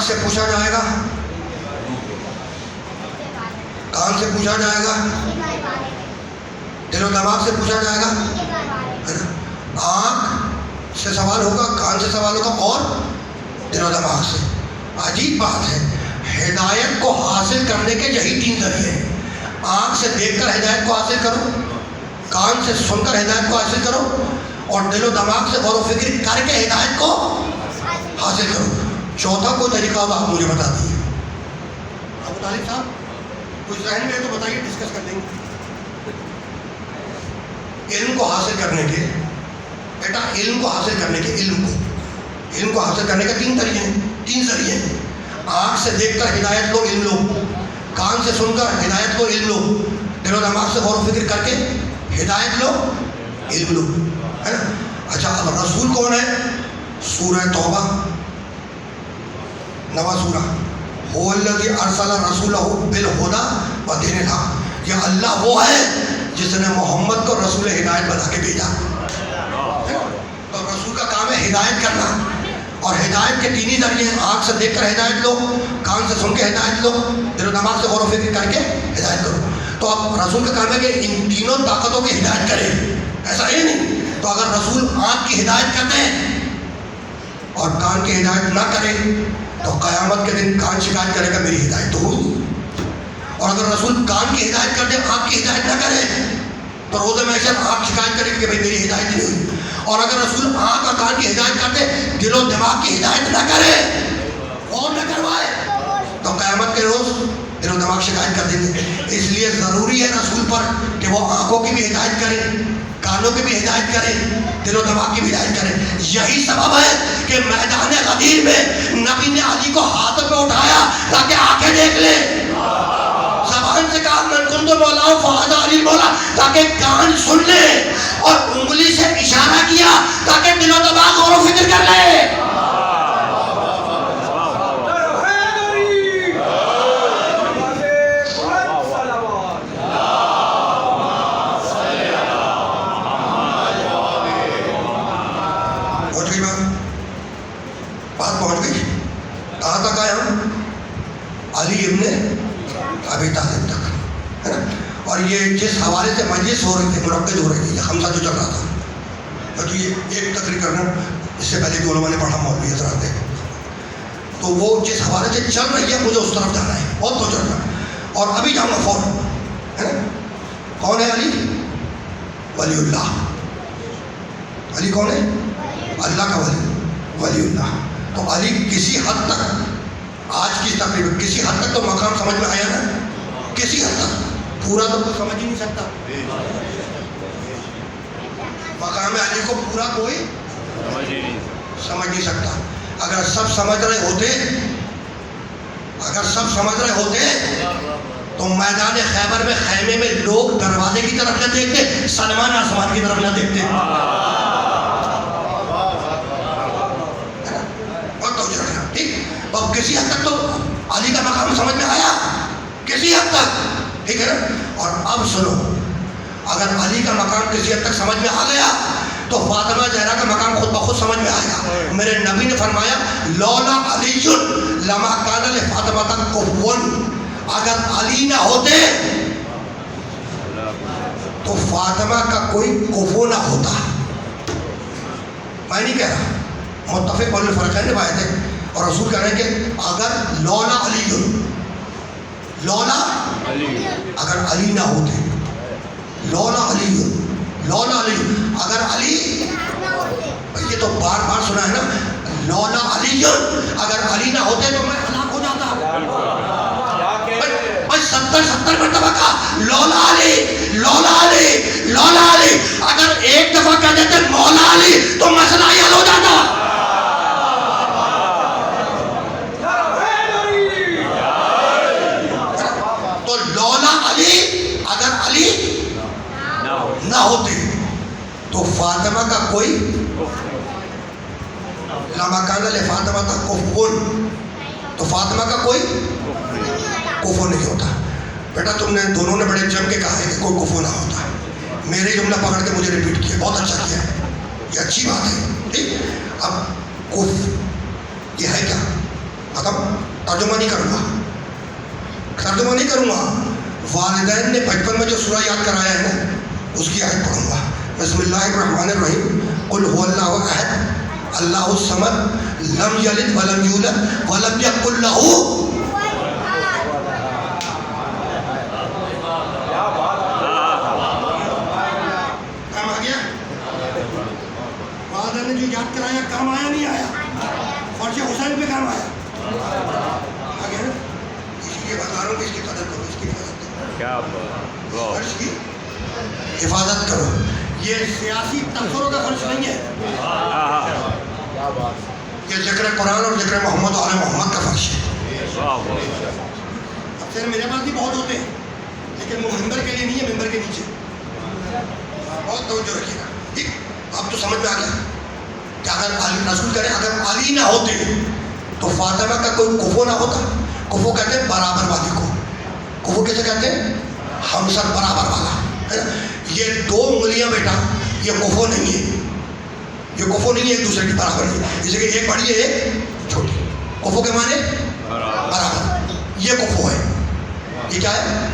سے پوچھا جائے گا, کان سے پوچھا جائے گا, دل و دماغ سے پوچھا جائے گا, آنکھ سے سوال ہوگا, کان سے سوال ہوگا اور دل و دماغ سے. عجیب بات ہے, ہدایت کو حاصل کرنے کے یہی 3 ذریعے ہیں. آنکھ سے دیکھ کر ہدایت کو حاصل کرو, کان سے سن کر ہدایت کو حاصل کرو, اور دل و دماغ سے غور و فکر کر کے ہدایت کو حاصل کرو. چوتھا کوئی طریقہ ہوگا آپ مجھے بتا دیجیے. ابو طالب صاحب کچھ ذہن میں ہے تو بتائیے, ڈسکس کر لیں گے. علم کو حاصل کرنے کے, بیٹا علم کو حاصل کرنے کے, علم کو حاصل کرنے کے 3 ذریعے ہیں. آنکھ سے دیکھ کر ہدایت لو, علم لو. کان سے سن کر ہدایت لو, علم لو. دل و دماغ سے غور و فکر کر کے ہدایت لو, علم لو, ہے نا. اچھا, اب رسول کون ہے؟ سورہ توبہ 9واں سورہ, هو الذی ارسل رسولہ بالہدی ودین الحق. یہ اللہ وہ ہے جس نے محمد کو رسول ہدایت بنا کے بھیجا. تو رسول کا کام ہے ہدایت کرنا, اور ہدایت کے 3 ہی ذریعے ہیں. آنکھ سے دیکھ کر ہدایت لو, کان سے سن کے ہدایت لو, دل و دماغ سے غور و فکر کر کے ہدایت کرو. تو اب رسول کا کام ہے کہ ان تینوں طاقتوں کی ہدایت کرے, ایسا ہے نہیں. تو اگر رسول آنکھ کی ہدایت کرتے ہیں اور کان کی ہدایت نہ کرے تو قیامت کے دن کان شکایت کرے گا میری ہدایت تو ہوئی. اور اگر رسول کان کی ہدایت کر دے, آنکھ کی ہدایت نہ کرے, تو روز محشر آنکھ شکایت کرے کہ بھائی میری ہدایت نہیں ہوئی. اور اگر رسول آنکھ اور کان کی ہدایت کر دے, دل و دماغ کی ہدایت نہ کرے, اور نہ کروائے, تو قیامت کے روز دل و دماغ شکایت کر دیں گے. اس لیے ضروری ہے رسول پر کہ وہ آنکھوں کی بھی ہدایت کرے, کانوں کی بھی ہدایت کرے, دل و دماغ کی بھی ہدایت کرے. یہی سبب ہے کہ میدان غدیر میں نبی نے علی کو ہاتھ پہ اٹھایا تاکہ آنکھیں دیکھ لے, زبان سے کہا من کنت مولا فہذا علی مولا تاکہ کان سن لے, اور انگلی سے اشارہ کیا تاکہ دل و دماغ غور و فکر کر لے. بات پہنچ گئی کہاں تک آئے ہم؟ علی ابن ابی طالب تک, ہے نا. اور یہ جس حوالے سے مجلس ہو رہی تھی, منعقد ہو رہی تھی, یہ خمسہ جو چل رہا تھا, تو یہ ایک تقریر کرنا, اس سے پہلے بھی علماء نے پڑھا مولوی حضرات نے, تو وہ جس حوالے سے چل رہی ہے مجھے اس طرف جانا ہے, بہت تو چل رہا ہے, اور ابھی جاؤں گا فوراً, ہے نا. کون ہے علی؟ ولی اللہ. علی کون ہے؟ اللہ کا ولی اللہ. تو علی کسی حد تک, آج کی تقریباً کسی حد تک تو مقام سمجھ میں آیا نا, کسی حد تک, پورا تو کوئی سمجھ ہی نہیں سکتا. مقام علی کو پورا کوئی سمجھ نہیں سکتا. اگر سب سمجھ رہے ہوتے تو میدان خیبر میں خیمے میں لوگ دروازے کی طرف نہ دیکھتے, سلمان آسمان کی طرف نہ دیکھتے. اور کسی حد تک تو علی کا مقام سمجھ میں آیا, کسی حد تک, ٹھیک ہے نا. اور اب سنو, اگر علی کا مقام کسی حد تک سمجھ میں آ گیا تو فاطمہ زہرا کا مقام خود بخود سمجھ میں آئے گا. میرے نبی نے فرمایا لولا علی لما کان لفاطمہ کفوا, اگر علی نہ ہوتے تو فاطمہ کا کوئی کفو نہ ہوتا. میں نہیں کہہ رہا, متفق بین الفرقین روایت ہے, اور رسول کہہ رہے ہیں کہ اگر لولا علی اگر علی نہ ہوتے, لولا علی اگر علی, یہ تو بار بار سنا ہے نا, لولا علی اگر علی نہ ہوتے تو میں ہلاک ہو جاتا. بھائی 70 مرتبہ کہا لولا علی, اگر ایک دفعہ کہہ دیتے مولا علی تو مسئلہ ہی حل ہو جاتا. نہ ہوتے تو فاطمہ کا کوئی لما کان لفاطمہ کفون، تو فاطمہ کا کوئی کفو نہیں ہوتا. بیٹا تم نے دونوں نے بڑے جم کے کہا ہے کہ کوئی کفو نہ ہوتا. میرے جملہ پکڑ کے مجھے ریپیٹ کیا، بہت اچھا کیا ہے، یہ اچھی بات ہے. ٹھیک، اب کف یہ ہے کیا؟ ختم. ترجمہ نہیں کروں گا، ترجمہ نہیں کروں گا. والدین نے بچپن میں جو سورہ یاد کرایا ہے نا، اس کی آیت پڑھوں گا. بسم اللہ الرحمن الرحیم. قل هو اللہ احد اللہ الصمد لم یلد ولم یولد ولم یکن لہ. کام آ گیا؟ والدین نے جو یاد کرایا کام آیا نہیں آیا؟ فرض حسین پہ کام آیا؟ آ گیا نا؟ اسی لیے بتا رہا ہوں کہ اس کی قدر کرو، اس کی حفاظت کرو. کیا فرض کی حفاظت کرو. یہ سیاسی تبصروں کا فرض نہیں ہے، یہ ذکر قرآن اور ذکر محمد و آل محمد کا فرض ہے. اب پھر میرے پاس بھی بہت ہوتے ہیں، لیکن وہ ممبر کے لیے نہیں ہے، ممبر کے نیچے. بہت توجہ رکھیے گا. ٹھیک، اب تو سمجھ میں آ گیا کہ اگر علی رسول کرے اگر علی نہ ہوتے تو فاطمہ کا کوئی کفو نہ ہوتا. کفو کہتے ہیں برابر والے کو. کفو کیسے کہتے ہیں؟ ہم سب برابر والا ہے نا. یہ دو انگلیاں بیٹا یہ کفو نہیں ہے، یہ کفو نہیں ہے ایک دوسرے کی برابر نہیں. جیسے کہ ایک بڑی ہے ایک چھوٹی. کفو کے معنی برابر، یہ کفو ہے. یہ کیا ہے؟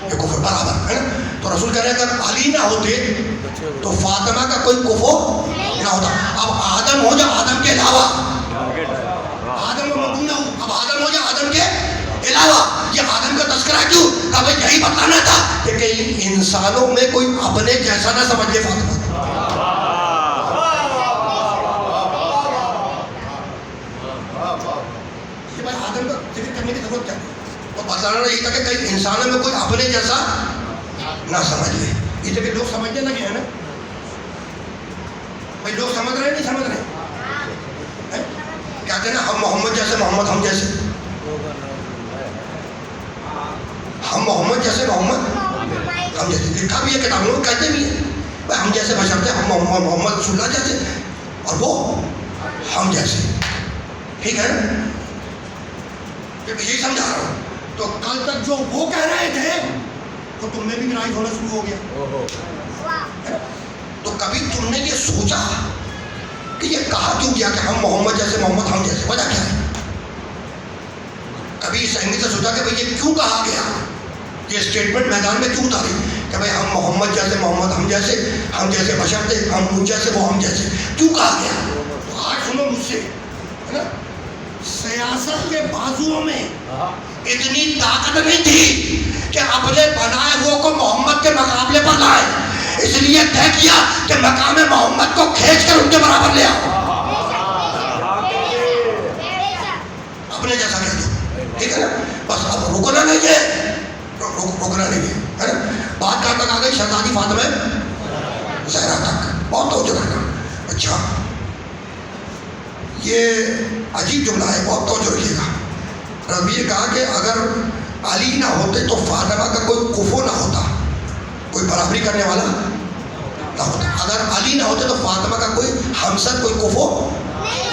یہ کفو برابر ہے نا. تو رسول کہہ رہے ہیں اگر علی نہ ہوتے تو فاطمہ کا کوئی کفو نہ ہوتا. اب آدم ہو جا آدم کے علاوہ، آدم نہ ہو، اب آدم ہو جا آدم کے علاوہ. یہ آدم کا تذکرہ کیوں؟ کہ بھائی یہی بتانا تھا کہ کہیں انسانوں میں کوئی اپنے جیسا نہ سمجھ لے فاطمہ. کہ بھائی آدم کا ذکر کرنے کی ضرورت کیا ہے؟ تو بتانا یہ تھا کہ کہیں انسانوں میں کوئی اپنے جیسا نہ سمجھ لے. اس لیے لوگ سمجھنے لگے ہیں نا. بھائی لوگ سمجھ رہے نہیں سمجھ رہے؟ کہتے ہیں نا ہم محمد جیسے محمد ہم جیسے، ہم محمد جیسے محمد ہم جیسے. لکھا بھی ہے کتابوں میں، کہتے بھی ہیں بھائی ہم جیسے بشر تھے، ہم محمد رسول اللہ جیسے اور وہ ہم جیسے. ٹھیک ہے نا؟ یہی سمجھا رہا ہوں. تو کل تک جو وہ کہہ رہے تھے تو تم میں بھی رائج ہونا شروع ہو گیا. تو کبھی تم نے یہ سوچا کہ یہ کہا کیوں گیا کہ ہم محمد جیسے محمد ہم جیسے؟ وجہ کیا ہے؟ کبھی اس اہمیت سے سوچا کہ بھائی یہ کیوں کہا گیا، یہ اسٹیٹمنٹ میدان میں کیوں اتاری کہ بھائی ہم محمد جیسے محمد ہم جیسے بشر تھے، ہم ان جیسے وہ ہم جیسے، کیوں کہا گیا؟ تو آج سنو مجھ سے، ہے نا، سیاست کے بازوؤں میں اتنی طاقت نہیں تھی کہ اپنے بنائے ہوئے کو محمد کے مقابلے پر لائے. اس لیے طے کیا کہ مقام محمد کو کھینچ کر ان کے برابر لے آؤ، اپنے جیسا کہہ دو. ٹھیک ہے نا؟ بس اب رکنا نہیں ہے، رکنا نہیں ہے نا. بات کہاں تک آ گئی؟ شہزادی فاطمہ زہرا تک. بہت توجہ رکھنا. اچھا یہ عجیب جملہ ہے، بہت توجہ رکھیے گا. ربی نے کہا کہ اگر علی نہ ہوتے تو فاطمہ کا کوئی کفو نہ ہوتا، کوئی برابری کرنے والا نہ ہوتا. اگر علی نہ ہوتے تو فاطمہ کا کوئی ہمسر کوئی کفو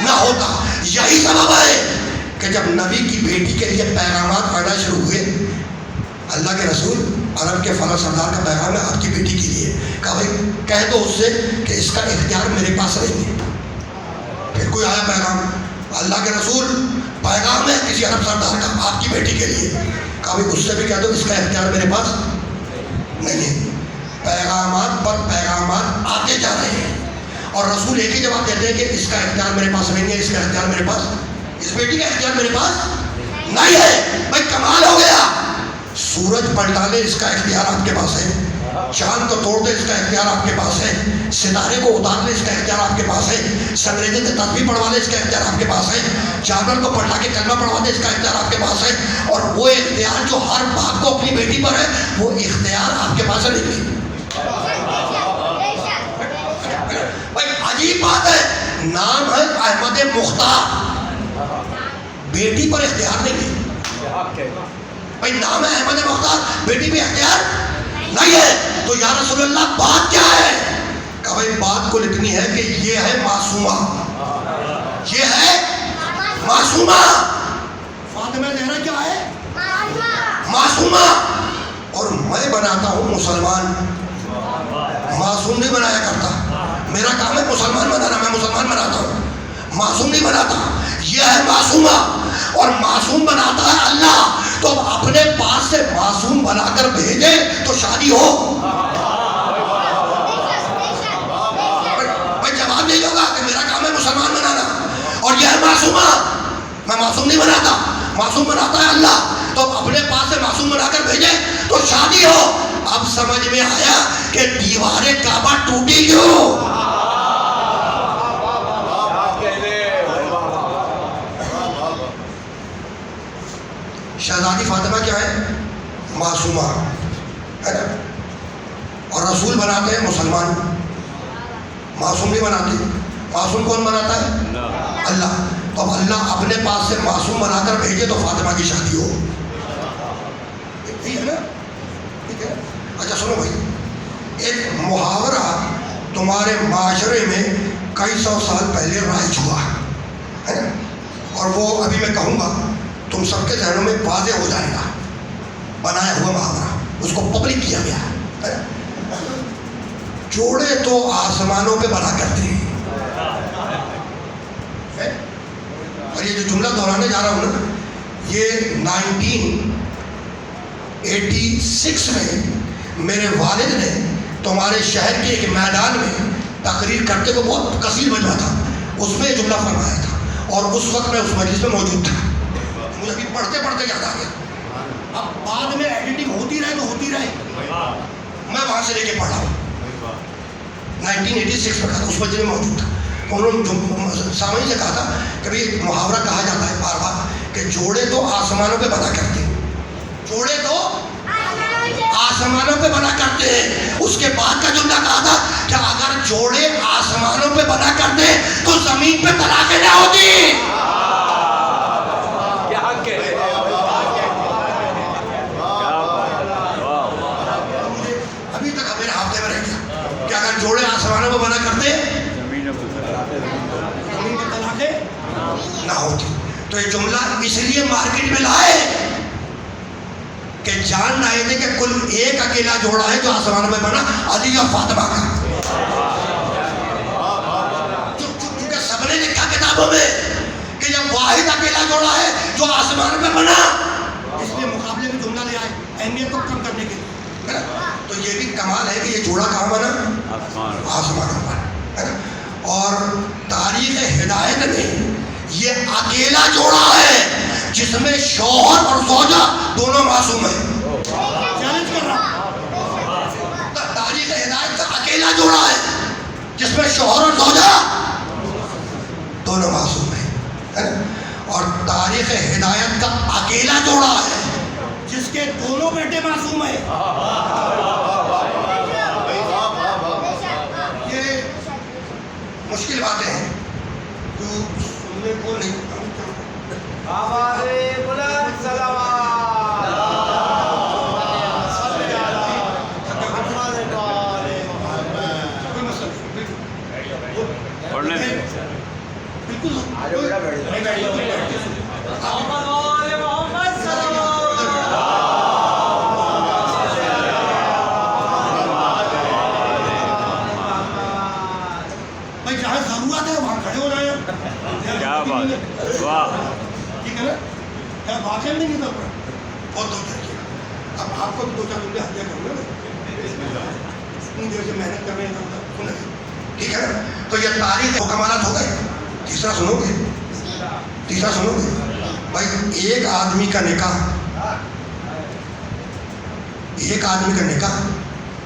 نہ ہوتا. یہی سبب ہے کہ جب نبی کی بیٹی کے لیے پیغامات آنا شروع ہوئے، اللہ کے رسول عرب کے فلاں سردار کا پیغام ہے آپ کی بیٹی کے لیے، کہا بھائی کہہ دو اس سے کہ اس کا اختیار میرے پاس نہیں ہے. پھر کوئی آیا پیغام، اللہ کے رسول پیغام ہے کسی عرب سردار کا آپ کی بیٹی کے لیے، کہا بھائی اس سے بھی کہہ دو اس کا اختیار میرے پاس نہیں ہے. پیغامات پر پیغامات آتے جا رہے ہیں اور رسول ایک ہی جواب دیتے ہیں کہ اس کا اختیار میرے پاس نہیں ہے، اس کا اختیار میرے پاس، اس بیٹی کا اختیار میرے پاس نہیں ہے. بھائی کمال ہو گیا. سورج پلٹا لے اس کا اختیار آپ کے پاس ہے، چاند کو توڑ دے اس کا اختیار آپ کے پاس ہے، ستارے کو اتار لے اس کا اختیار آپ کے پاس ہے، سنگریزے سے تسبیح پڑھوا لے اس کا اختیار آپ کے پاس ہے، جانور کو پلٹا کے کلمہ پڑھوا دے اس کا اختیار آپ کے پاس ہے. اور وہ اختیار جو ہر باپ کو اپنی بیٹی پر ہے وہ اختیار آپ کے پاس ہے نہیں. بھائی عجیب بات ہے، نام ہے احمد مختار، بیٹی پر اختیار نہیں ہے. بھائی نام ہے احمد مختار، بیٹی پہ اختیار نہیں ہے. تو یا رسول اللہ بات کیا ہے؟ کہ بھائی بات کل اتنی ہے کہ یہ ہے معصومہ، یہ ہے معصومہ. فاطمہ زہرا کیا ہے؟ معصومہ. اور میں بناتا ہوں مسلمان. معصوم نہیں بنایا کرتا. میرا کام ہے مسلمان بنانا. میں مسلمان بناتا ہوں, معصوم نہیں بناتا. یہ ہے معصومہ. اور معصوم بناتا ہے اللہ. تو اپنے پاس سے معصوم بنا کر بھیجے تو شادی ہو. جواب نہیں ہوگا کہ میرا کام ہے مسلمان بنانا اور یہ ہے معصومہ. میں معصوم نہیں بناتا, معصوم بناتا ہے اللہ. تو اپنے پاس سے معصوم بنا کر بھیجے تو شادی ہو. اب سمجھ میں آیا کہ دیواریں کعبہ ٹوٹی کیوں. شہزادی فاطمہ کیا ہے؟ معصومہ ہے نا. اور رسول بناتے ہیں مسلمان, معصوم نہیں بناتے. معصوم کون بناتا ہے؟ اللہ. تو اب اللہ اپنے پاس سے معصوم بنا کر بھیجے تو فاطمہ کی شادی ہو. ٹھیک ہے نا؟ ٹھیک ہے. اچھا سنو بھائی, ایک محاورہ تمہارے معاشرے میں کئی سو سال پہلے رائج ہوا ہے نا, اور وہ ابھی میں کہوں گا تم سب کے ذہنوں میں واضح ہو جائے گا. بنایا ہوا محاورہ, اس کو پبلک کیا گیا ہے. جوڑے تو آسمانوں پہ بنا کرتے ہیں. اور یہ جو جملہ دہرانے جا رہا ہوں نا, یہ 1986 میں میرے والد نے تمہارے شہر کے ایک میدان میں تقریر کرتے ہوئے بہت کثیر مجمع تھا, اس میں یہ جملہ فرمایا تھا. اور اس وقت میں اس مجلس میں موجود تھا. مجھے ابھی پڑھتے پڑھتے یاد آ گیا. اب بعد میں ایڈیٹنگ ہوتی رہے تو ہوتی رہے, میں وہاں سے لے کے پڑھا ہوں. 1986 میں اس مجلس میں موجود تھا. انہوں نے سامعین سے کہا تھا کہ بھائی محاورہ کہا جاتا ہے بار بار کہ جوڑے تو آسمانوں پہ بنا کرتے ہیں. جوڑے تو آسمانوں پہ بنا کرتے ہیں. اس کے بعد کا جملہ کہا تھا کہ اگر جوڑے آسمانوں پہ بنا کرتے تو زمین پہ طلاقیں نہ ہوتی. ابھی تک میرے ہاتھ میں رہ گیا کہ اگر جوڑے آسمانوں پہ بنا کرتے زمین پہ طلاقیں نہ ہوتی. تو یہ جملہ اس لیے مارکیٹ میں لائے کہ جان رہے تھے کہ کل ایک اکیلا جوڑا ہے جو آسمانوں میں بنا, علی اور فاطمہ کا. کیونکہ سب نے لکھا کتابوں میں کہ یہ واحد اکیلا جوڑا ہے جو آسمانوں میں بنا, اس لیے مقابلے میں جملہ لے آئے اہمیت کو کم کرنے کے لیے. تو یہ بھی کمال ہے کہ یہ جوڑا کہاں بنا؟ آسمانوں پر. اور تاریخ ہدایت میں یہ اکیلا جوڑا ہے جس میں شوہر اور زوجہ دونوں معصوم ہیں. چیلنج کر رہا ہوں, تاریخ ہدایت کا اکیلا جوڑا ہے جس میں شوہر اور زوجہ دونوں معصوم ہیں. اور تاریخ ہدایت کا اکیلا جوڑا ہے جس کے دونوں بیٹے معصوم ہیں. یہ مشکل باتیں ہیں جو سننے کو نہیں. ہمارے بلند سلام بالکل بھائی جہاں ضرورت ہے وہاں کھڑے ہو جائیں. کیا بات ہے, واہ. ٹھیک ہے نا, کیا واقعی نہیں کیا پڑا بہت دو چاہیے. اب آپ کو بھی دو چار روپیہ ہتھیار کروں گا اتنی دیر سے محنت کر رہے ہیں سنیں. ٹھیک ہے نا. تو یہ تاریخ کمالات ہو گئے. تیسرا سنو گے, تیسرا سنو گے بھائی. ایک آدمی کا نکاح, ایک آدمی کا نکاح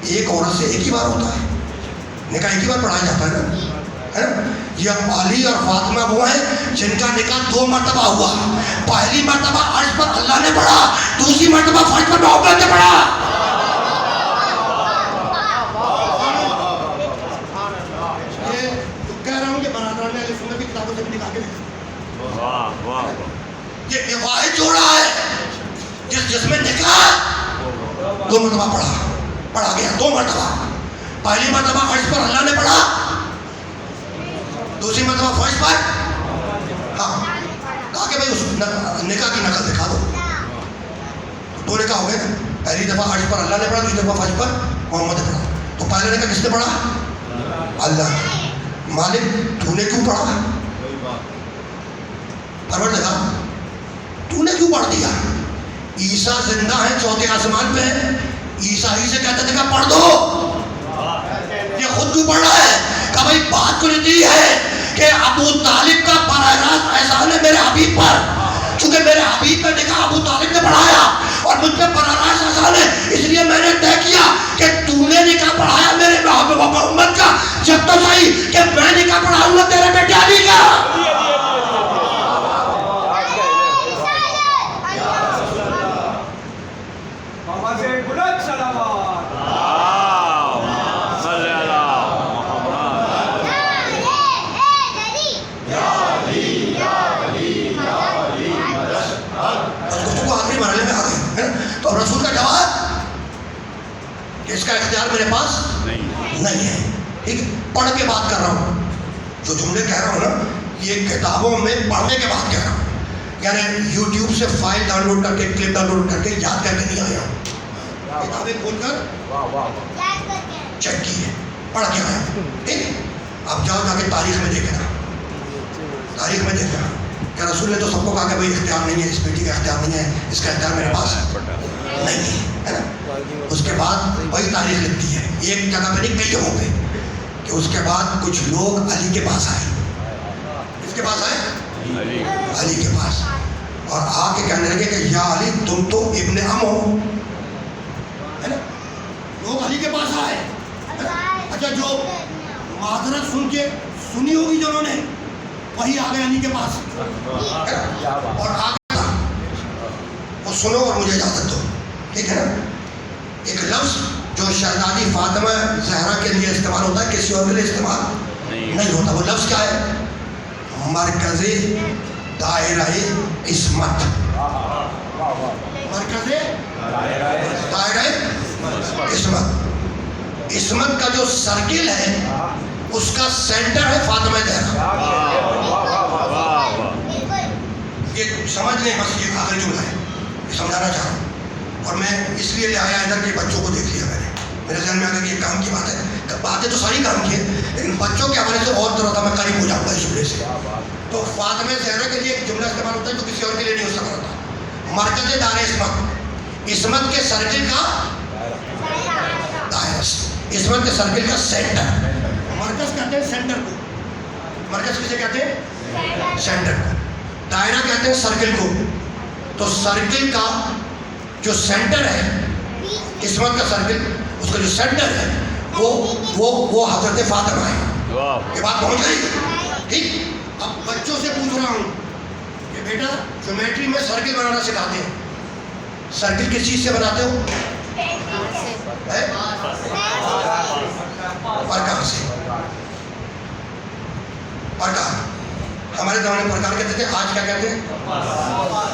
ایک عورت سے ایک ہی بار ہوتا ہے. نکاح ایک ہی بار پڑھایا جاتا ہے نا. یہ علی اور فاطمہ وہ ہیں جن کا نکاح 2 مرتبہ ہوا. پہلی مرتبہ عرش پر اللہ نے پڑھا, دوسری مرتبہ فرش پر محمد نے پڑھا. یہ کہہ رہا ہوں کہ برادران اہل سنت کی کتابوں سے بھی نکال کے لکھا. یہ واحد جوڑا ہے جس میں نکاح 2 مرتبہ پڑھا گیا. 2 مرتبہ. پہلی مرتبہ عرش پر اللہ نے پڑھا, دوسری مرتبہ فرش پر. ہاں کہا کہ بھائی اس نکاح کی نقل دکھا دو. دو نکاح ہو گئے نا. پہلی دفعہ عرش پر اللہ نے پڑھا, دوسری دفعہ فرش پر محمد نے پڑھا. تو پہلا نکاح کس نے پڑھا؟ اللہ. مالک تو نے کیوں پڑھا؟ پروردگار تو نے کیوں پڑھ دیا؟ عیسیٰ زندہ ہیں, چوتھے آسمان پہ ہیں, عیسیٰ ہی سے کہتے تھے کہ پڑھ دو, یہ خود کیوں پڑھ رہا ہے؟ کہ بھائی بات کچھ نہیں ہے کہ ابو طالب کا براہ راست احسان ہے میرے حبیب پر, چونکہ میرے حبیب پہ نکاح ابو طالب نے پڑھایا اور مجھ پہ براہ راست احسان ہے, اس لیے میں نے طے کیا کہ تو نے نکاح پڑھایا میرے محمد کا, جب تو صحیح کہ میں نکاح پڑھاؤں گا تیرے بیٹے علی کا. تو رسول کا جواب کہ اس کا اختیار میرے پاس نہیں ہے. ٹھیک ہے, پڑھ کے بات کر رہا ہوں, جو جملے کہہ رہا ہوں نا یہ کتابوں میں پڑھنے کے بعد کہہ رہا ہوں, یعنی یوٹیوب سے فائل ڈاؤن لوڈ کر کے, کلپ ڈاؤن لوڈ کر کے یاد کر کے نہیں آیا ہوں, کتابیں کھول کر چیک کی ہے, پڑھ کے آیا. ٹھیک ہے, اب جاؤ جا کے تاریخ میں دیکھنا, تاریخ میں دیکھنا کہ رسول نے تو سب کو کہا کہ بھائی اختیار نہیں ہے, اس بیٹی کا اختیار نہیں ہے, اس کا اختیار میرے پاس نہیں ہے نا. اس کے بعد وہی تاریخ لکھتی ہے, ایک جگہ پہ نہیں کئی جگہوں پہ, کہ اس کے بعد کچھ لوگ علی کے پاس آئے. کس کے پاس آئے؟ علی کے پاس, اور آ کے کہنے لگے کہ یا علی تم تو ابن ام ہو, ہے نا. لوگ علی کے پاس آئے. اچھا, جو معذرت سن کے سنی ہوگی جنہوں نے, وہی آ گئے علی کے پاس اور آ گیا وہ سنو اور مجھے اجازت دو. ٹھیک ہے نا. ایک لفظ جو شہزادی فاطمہ زہرا کے لیے استعمال ہوتا ہے, کسی اور کے لیے استعمال نہیں ہوتا. وہ لفظ کیا ہے؟ مرکزی دائرہ عصمت. مرکزی دائرہ عصمت. عصمت کا جو سرکل ہے اس کا سینٹر ہے فاطمہ زہرا. یہ سمجھ لیں, بس یہ آخری جملہ ہے, یہ سمجھانا چاہ رہا ہوں. اور میں اس لیے لے آیا ادھر کہ بچوں کو دیکھ لیا میں نے, میرے ذہن میں آ گیا کہ یہ کام کی بات ہے. باتیں تو ساری کام کی ہے, لیکن بچوں کے حوالے سے اور طرح تھا, میں قریب ہو جاؤں گا اس جملے سے. تو فاطمہ زہرا کے لیے ایک جملہ استعمال ہوتا ہے جو کسی اور کے لیے نہیں ہو سکتا تھا. مرکز دائرہ عصمت, عصمت کے سرکل کا دائرہ, عصمت کے سرکل کا سینٹر. مرکز کہتے ہیں سینٹر کو, مرکز کسے کہتے ہیں؟ سینٹر کو. دائرہ کہتے ہیں سرکل کو. تو سرکل کا جو سینٹر ہے, عصمت کا سرکل, اس کا جو سینٹر ہے وہ حضرت فاطمہ ہے. یہ بات پہنچ گئی. ٹھیک. اب بچوں سے پوچھ رہا ہوں کہ بیٹا جیومیٹری میں سرکل بنانا سکھاتے ہیں, سرکل کس چیز سے بناتے ہو؟ پرکار سے. پرکار, ہمارے زمانے میں پرکار کہتے تھے, آج کیا کہتے ہیں؟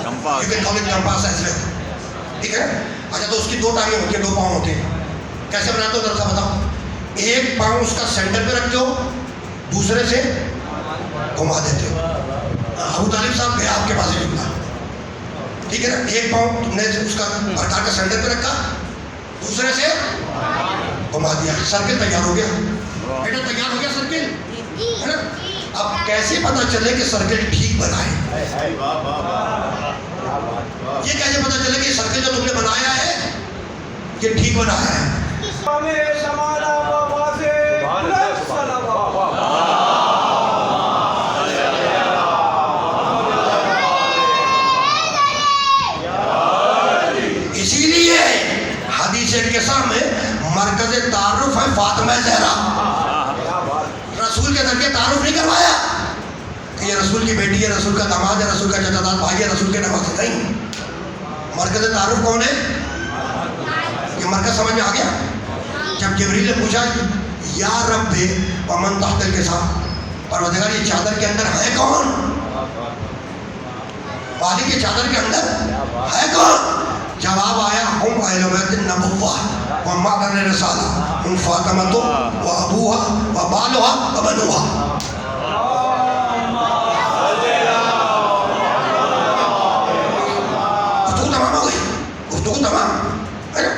کمپاس ایسے. ٹھیک ہے. اچھا, تو اس کی دو ٹانگیں ہوتی ہیں, دو پاؤں ہوتے ہیں, کیسے بناتے ہو ذرا سا بتاؤ. ایک پاؤں اس کا سینٹر پہ رکھتے ہو, دوسرے سے گھما دیتے ہو. ابو طالب صاحب گئے آپ کے پاس ہی جملہ. ٹھیک ہے نا. ایک پاؤں تم نے اس کا پرکار کا سینٹر پہ رکھا, دوسرے سے گھما دیا, سرکل تیار ہو گیا. بیٹا تیار ہو گیا سرکل, ہے نا. اب کیسے پتا چلے کہ سرکل ٹھیک بنا ہے؟ یہ کیسے پتا چلے کہ سرکل جو تم نے بنایا ہے یہ ٹھیک بنایا ہے؟ اسی لیے حدیث انکسا میں مرکز تعارف ہے فاطمہ زہرا. رسول کے ذریعے تعارف نہیں کروایا کہ یہ رسول کی بیٹی ہے, رسول کا داماد ہے, رسول کا چچا داد بھائی ہے, رسول کے نواز ہے. نہیں. مرکز تعارف کون ہے؟ یہ مرکز سمجھ میں آ گیا. جب جبریل نے پوچھا یا رب ومن تحت الکساء, پروردگار یہ چادر کے اندر ہے کون؟ والی کے چادر کے اندر ہے کون؟ جواب آیا ہم اہل بیت النبوہ و معدن رسالہ, ہم فاطمہ و ابوہا و بالہا و بنوہا. گفتگو تمام ہو گئی، گفتگو تمام ہے نا.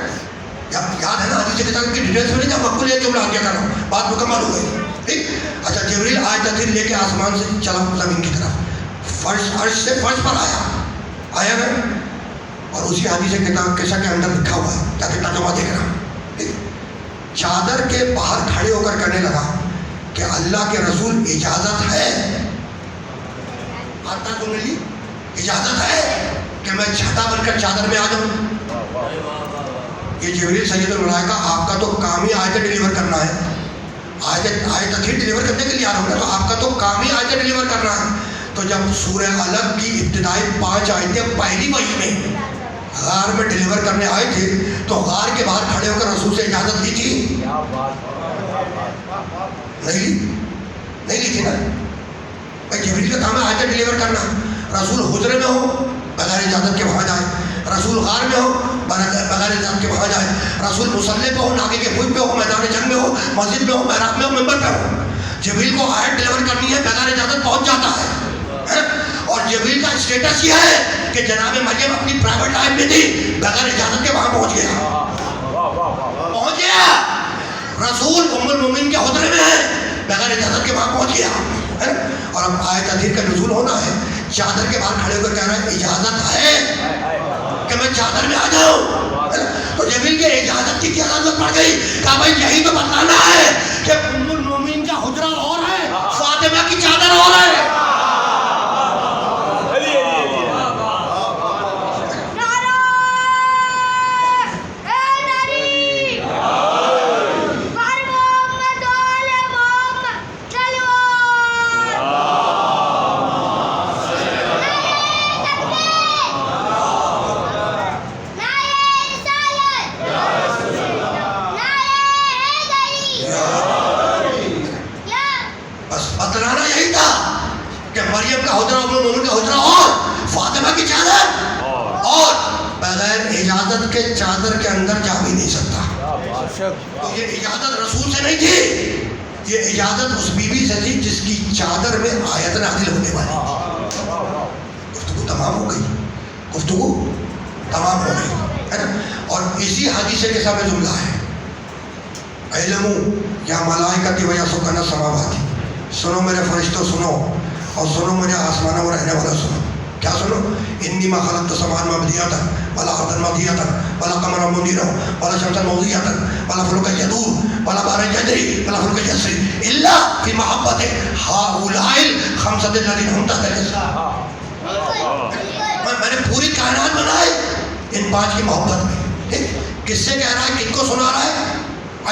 یاد ہے نا حدیث کتاب کی ڈیٹیلس میں نہیں جب مقبول یہ جملہ کیا کر رہا ہوں، بات مکمل ہو گئی. ٹھیک. اچھا جبریل آج تدیر لے کے آسمان سے چلا زمین کی طرف، فرش عرش سے فرش پر آیا نا. اور اسی حدیث کتاب قصہ کے اندر لکھا ہوا ہے، تاکہ ترجمہ دیکھ رہا ہوں. چادر کے باہر کھڑے ہو کر کہنے لگا کہ اللہ کے رسول اجازت ہے، آتا تم نے لی اجازت ہے کہ میں چھتا بن کر چادر میں آ جاؤں. یہ جبریل سید الملائکہ آپ کا تو کام ہی آیتیں ڈیلیور کرنا ہے، آیت ڈیلیور کرنے کے لیے آ رہا ہوں نا، تو آپ کا تو کام ہی آیتیں ڈیلیور کرنا ہے. تو جب سورہ علق کی ابتدائی 5 آیتیں پہلی وحی میں غار میں ڈیلیور کرنے آئے تھے، تو غار کے باہر کھڑے ہو کر رسول سے اجازت لی تھی؟ نہیں لی تھی نا. بھائی جبریل کا کام ہے آیتیں ڈیلیور کرنا. رسول حجرے میں ہو بغیر اجازت کے وہاں جائے، رسول غار میں ہو بغیر اجازت کے وہاں جائے، رسول مصلی پہ ہو، ناکے کے بھوج پہ ہو، میدان جنگ میں ہو، مسجد میں ہو، محراب میں ہو، ممبر پہ ہو، جبریل کو آیت ڈیلیور کرنی ہے، بغیر اجازت پہنچ جاتا ہے. اور جبریل کا اسٹیٹس یہ ہے کہ جناب مریم اپنی پرائیویٹ لائف میں تھی، بغیر اجازت کے وہاں پہنچ گیا. رسول ام المومنین کے حجرے میں ہے، بغیر اجازت کے وہاں پہنچ گیا. اور اب آیت تطہیر کا نزول ہونا ہے، چادر کے باہر کھڑے ہو کر کہہ رہا ہے اجازت ہے کہ میں چادر میں آ جاؤں. تو جبریل کے اجازت کی کیا ضرورت پڑ گئی؟ کہا بھائی یہی تو بتلانا ہے کہ ام المومنین کا حجرہ اور ہے، فاطمہ کی چادر اور ہے. مریم کا حجرہ، ام المومنین کا حجرہ اور فاطمہ کی چادر، اور بغیر اجازت کے چادر کے اندر جا بھی نہیں سکتا. تو یہ اجازت رسول سے نہیں تھی، یہ اجازت اس بی بی سے تھی جس کی چادر میں آیت نازل ہونے والی. گفتگو تمام ہو گئی، گفتگو تمام ہو گئی ہے نا. اور اسی حدیث کے سامنے جملہ ہے علمو یا ملائکتی و یا سکان السماوات، سنو میرے فرشتوں سنو، اور سنو میرے آسمانوں میں رہنے والا سنو. کیا سنو؟ انی ما خلقت السماوات مبنیۃ ولا ارضا مدیۃ ولا قمرا منیرا ولا شمسا موضیۃ ولا فلکا یدور ولا بحرا یجری ولا فلکا یسری الا فی محبت هؤلاء الخمسۃ الذین هم تحت العرش. میں نے پوری کائنات بنائی ان 5 کی محبت میں. کس سے کہہ رہا ہے؟ کن کو سنا رہا ہے؟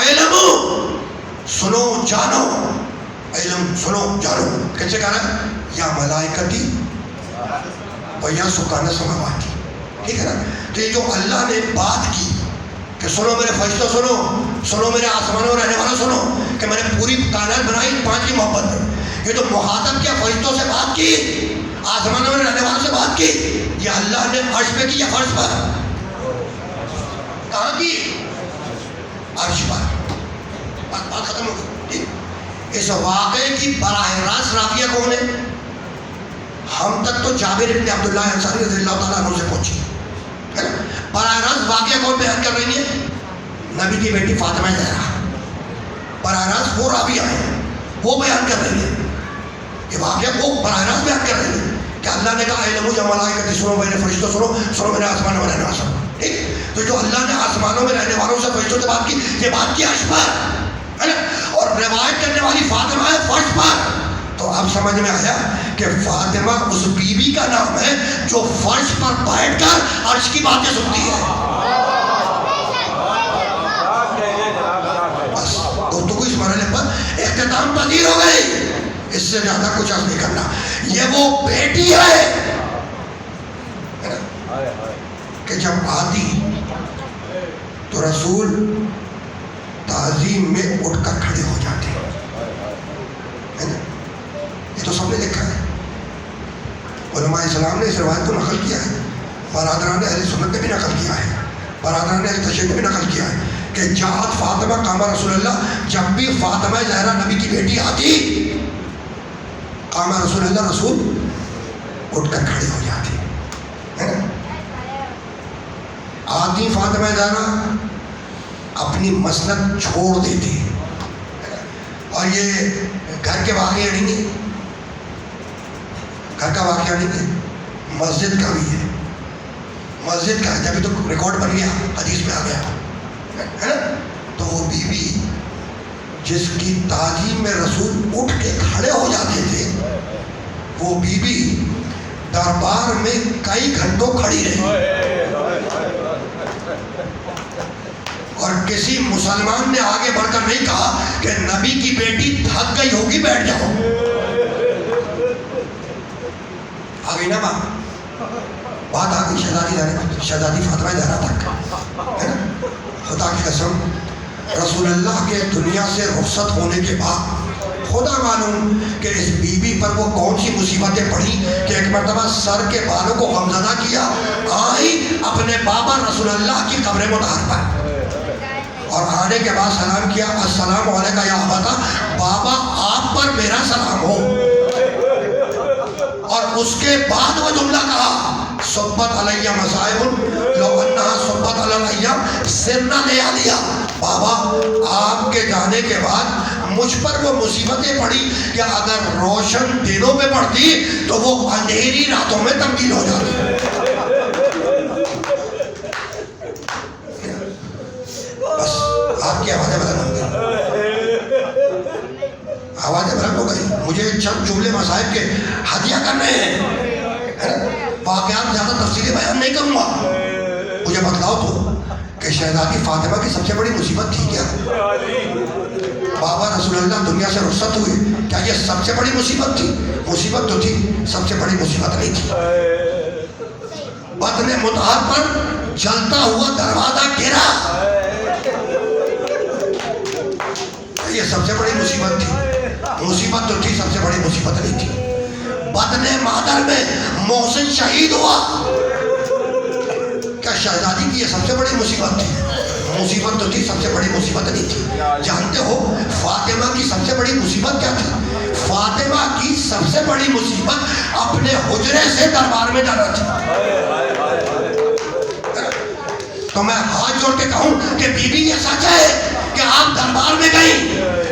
علم سنو جانو، علم سنو جانو. کن سے کہہ رہا ہے؟ یا ملائکتی و یا سکان السماوات. ٹھیک ہے نا. تو یہ جو اللہ نے بات کی کہ سنو میرے فرشتوں سنو، سنو میرے آسمانوں میں رہنے والا سنو، کہ میں نے پوری کائنات بنائی 5 کی محبت میں. یہ جو مخاطب کیا فرشتوں سے بات کی، آسمانوں میں رہنے والوں سے بات کی، یہ اللہ نے عرش پہ کی یا فرش پر؟ کہاں کی؟ عرش پر. بات ختم ہو گئی. اس واقعے کی براہ راست راویہ کون ہے؟ ہم تک تو جابر ابن عبداللہ انصاری رضی اللہ تعالیٰ عنہ سے پہنچی ہے نا. براہ راست واقعہ کون بیان کر رہی ہے؟ نبی کی بیٹی فاطمہ زہرا. براہ راست وہ راویہ ہیں، وہ بیان کر رہی ہے یہ واقعہ، وہ براہ راست بیان کر رہی ہے کہ اللہ نے کہا علم یا ملائکتی سنو میرے فرشتوں سنو، سنو میرے آسمانوں میں رہنے والوں سنو. ٹھیک. تو جو اللہ نے آسمانوں میں رہنے والوں سے فرشتوں سے بات کی، یہ بات کی عرش پر ہے نا. اور روایت کرنے والی فاطمہ ہے فرش پر. تو اب سمجھ میں آیا کہ فاطمہ اس بی بی کا نام ہے جو فرش پر بیٹھ کر عرش کی باتیں سنتی ہے. بس گفتگو اس مرحلے پر اختتام پذیر ہو گئی، اس سے زیادہ کچھ عرض نہیں کرنا. یہ وہ بیٹی ہے کہ جب آتی تو رسول تعظیم میں اٹھ کر کھڑے ہو جاتے ہیں. یہ تو سب نے دیکھا ہے. علماء اسلام نے اس روایت کو نقل کیا ہے، برادران اہل سنت نے بھی نقل کیا ہے، برادران اہل تشیع نے بھی نقل کیا ہے کہ جاءت فاطمہ قام رسول اللہ، جب بھی فاطمہ زہرا نبی کی بیٹی آتی قام رسول اللہ، رسول اٹھ کر کھڑے ہو جاتے. فاطمہ زہرا اپنی مسلک چھوڑ دیتی. اور یہ گھر کے واقعہ نہیں ہے، گھر کا واقعہ نہیں ہے، مسجد کا بھی ہے. مسجد کا ہے، جبھی تو ریکارڈ بن گیا، حدیث میں آ گیا ہے نا. تو وہ بی بی جس کی تعظیم میں رسول اٹھ کے کھڑے ہو جاتے تھے، وہ بی بی دربار میں کئی گھنٹوں کھڑی رہی، اور کسی مسلمان نے آگے بڑھ کر نہیں کہا کہ نبی کی بیٹی تھک گئی ہوگی بیٹھ جاؤ. آ گئی نا بات آ گئی شہزادی فاطمہ زہرا تک، ہے نا. خدا کی قسم رسول اللہ کے دنیا سے رخصت ہونے کے بعد خدا معلوم کہ اس بی بی پر وہ کون سی مصیبتیں پڑھی کہ ایک مرتبہ سر کے بالوں کو غمزدہ کیا، آئی اپنے بابا رسول اللہ کی قبر مطہر پر، اور آنے کے بعد سلام کیا، السلام علیکم یا ابا، بابا آپ پر میرا سلام ہو. اور اس کے بعد وہ جملہ کہا، صبت علیہ مصائب لو انہا صبت علیہ سرنا لیالیا. بابا آپ کے جانے کے بعد مجھ پر وہ مصیبتیں پڑی کہ اگر روشن دنوں میں پڑتی تو وہ اندھیری راتوں میں تبدیل ہو جاتی. بس آپ کی آوازیں بلند ہو گئی، آوازیں بلند ہو گئی. مجھے چند جملے مصائب کے ہدیہ کرنے ہیں، واقعات زیادہ تفصیلی بیان نہیں کروں گا. مجھے بتلاؤ تو کہ شہزادی فاطمہ کی سب سے بڑی مصیبت تھی کیا؟ بابا رسول اللہ دنیا سے رخصت ہوئے، کیا یہ سب سے بڑی مصیبت تھی؟ مصیبت تو تھی، سب سے بڑی مصیبت نہیں تھی. بدن مطہر پر جلتا ہوا دروازہ گرا، یہ سب سے بڑی مصیبت تھی. مصیبت تو تھی، سب سے بڑی مصیبت نہیں تھی. بدن مادر میں محسن شہید ہوا، کیا شہزادی کی یہ سب سے بڑی مصیبت تھی؟ مصیبت تو تھی، سب سے بڑی مصیبت نہیں تھی. جانتے ہو فاطمہ کی سب سے بڑی مصیبت کیا تھی؟ فاطمہ کی سب سے بڑی مصیبت اپنے حجرے سے دربار میں جانا تھی. تو میں ہاتھ جوڑ کے کہوں کہ بی بی یہ سچ ہے کہ آپ دربار میں گئی،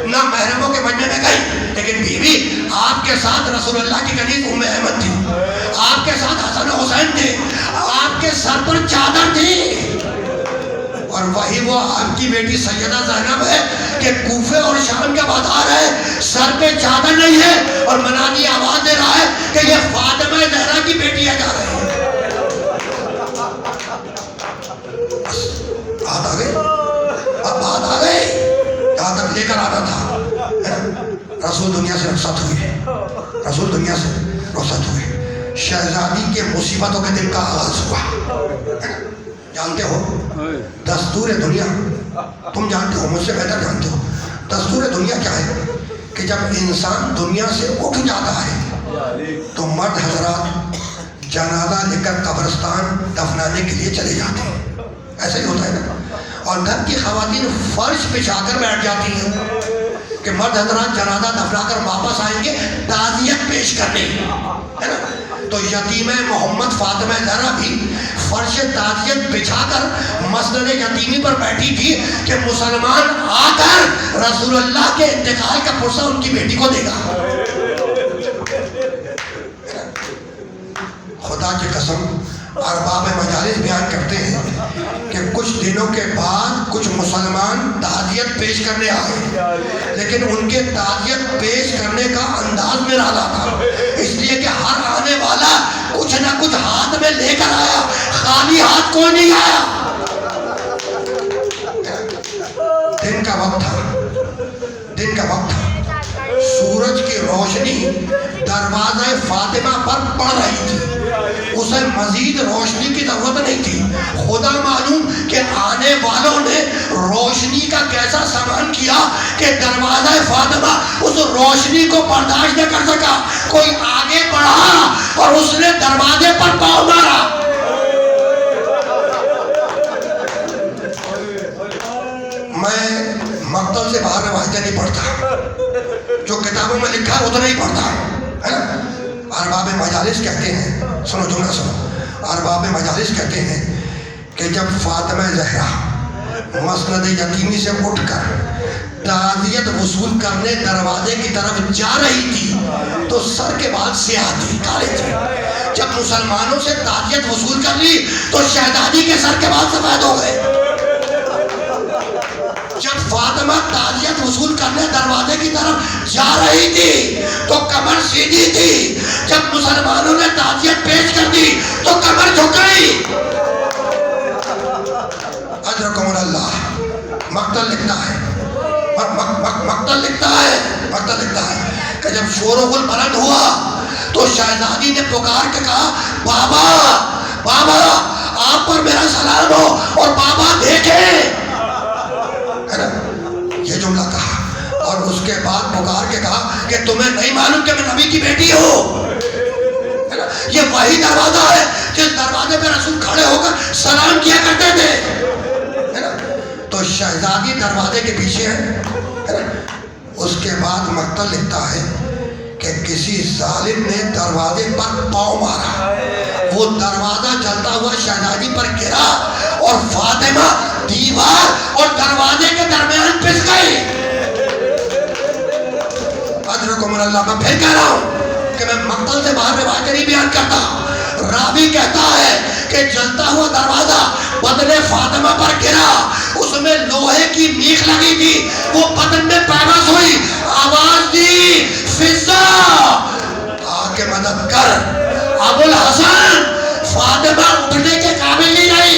نہ محرموں کے مجمع میں گئی، لیکن بی بی آپ کے ساتھ رسول اللہ کی کنیز ام احمد تھی، آپ کے ساتھ حسن حسین تھے، آپ کے سر پر چادر تھی، اور وہی وہ آپ کی بیٹی سیدہ زینب ہے کہ کوفے اور شام کا بازار ہے، سر پہ چادر نہیں ہے، اور منادی آواز دے رہا ہے کہ یہ فاطمہ زہرا کی بیٹی ہے جا رہی ہے. بات آ گئی، اب بات آ گئی جہاں تک لے کر آنا تھا. رسول دنیا سے رخصت ہوئے، رسول دنیا سے رخصت ہوئے. شہزادی کے مصیبتوں کے دن کا آغاز ہوا. جانتے ہو دستور دنیا، تم جانتے ہو، مجھ سے بہتر جانتے ہو دستور دنیا کیا ہے، کہ جب انسان دنیا سے اٹھ جاتا ہے تو مرد حضرات جنازہ لے کر قبرستان دفنانے کے لیے چلے جاتے ہیں. ایسا ہی ہوتا ہے نا. اور گھر کی خواتین فرش بچھا کر بیٹھ جاتی ہیں کہ مرد حضرات جنازہ دفنا کر واپس آئیں گے تعزیت پیش کرنے، ہے نا. تو یتیم محمد فاطمہ زہرا بھی فرش تعزیت بچھا کر مسند یتیمی پر بیٹھی تھی کہ مسلمان آ کر رسول اللہ کے انتقال کا پرسہ ان کی بیٹی کو دے گا. خدا کی قسم ارباب مجالس بیان کرتے ہیں کہ کچھ دنوں کے بعد کچھ مسلمان تعزیت پیش کرنے آئے، لیکن ان کے تعزیت پیش کرنے کا انداز میں نرالا تھا، اس لیے کہ ہر آنے والا کچھ نہ کچھ ہاتھ میں لے کر آیا، خالی ہاتھ کوئی نہیں آیا. دن کا وقت تھا، دن کا وقت تھا، سورج کی روشنی دروازہ فاطمہ پر پڑ رہی تھی، اسے مزید روشنی کی ضرورت نہیں تھی. خدا معلوم کہ آنے والوں نے روشنی کا کیسا سامان کیا کہ دروازہ فاطمہ اس روشنی کو برداشت نہ کر سکا. کوئی آگے بڑھا اور اس نے دروازے پر پاؤں مارا. میں مقتل سے باہر روایتیں نہیں پڑھتا، جو کتابوں میں لکھا ہے اتنا ہی پڑھتا ہے نا. ارباب مجالس کہتے ہیں، سنو جملہ سنو، ارباب مجالس کہتے ہیں کہ جب فاطمہ زہرا مسند یتیمی سے اٹھ کر تعزیت وصول کرنے دروازے کی طرف جا رہی تھی تو سر کے بال سیاہ تھے، کالے تھے. جب مسلمانوں سے تعزیت وصول کر لی تو شہزادی کے سر کے بال سفید ہو گئے. جب فاطمہ تعزیت وصول کرنے دروازے کی طرف جا رہی تھی تو کمر سیدھی تھی. جب مسلمانوں نے تعزیت پیش کر دی تو کمر جھک گئی. اجرکم اللہ. مقتل لکھتا ہے مقتل لکھتا ہے کہ جب شور و غل بلند ہوا تو شہزادی نے پکار کے کہا بابا آپ پر میرا سلام ہو اور بابا دیکھیں. یہ جملہ کہا اور اس کے بعد پکار کے کہا کہ تمہیں نہیں معلوم کہ میں نبی کی بیٹی ہوں. یہ وہی دروازہ ہے جس دروازے پہ رسول کھڑے ہو کر سلام کیا کرتے تھے. تو شہزادی دروازے کے پیچھے ہے. اس کے بعد مقتل لکھتا ہے کہ کسی ظالم نے دروازے پر پاؤں مارا. وہ دروازہ جلتا ہوا شہزادی پر گرا اور فاطمہ دیوار اور دروازے کے درمیان پس گئی. اجرکم اللہ. میں پھر کہہ رہا ہوں کہ میں مقتل سے باہر روایت نہیں بیان کرتا. راوی کہتا ہے کہ جلتا ہوا دروازہ بدن فاطمہ پر گرا. اس میں لوہے کی میخ لگی تھی. وہ بدن میں پیوست ہوئی. آواز دی فضا آ کے مدد کر. ابو الحسن فاطمہ اٹھنے کے قابل نہیں رہی.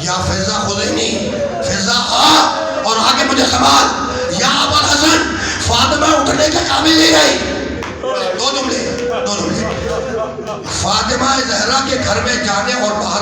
یا فضا خزینی فضا آ اور آگے مجھے سنبھال. یا ابو الحسن فاطمہ اٹھنے کے قابل نہیں رہی. دو جملے. فاطمہ زہرا کے گھر میں جانے اور باہر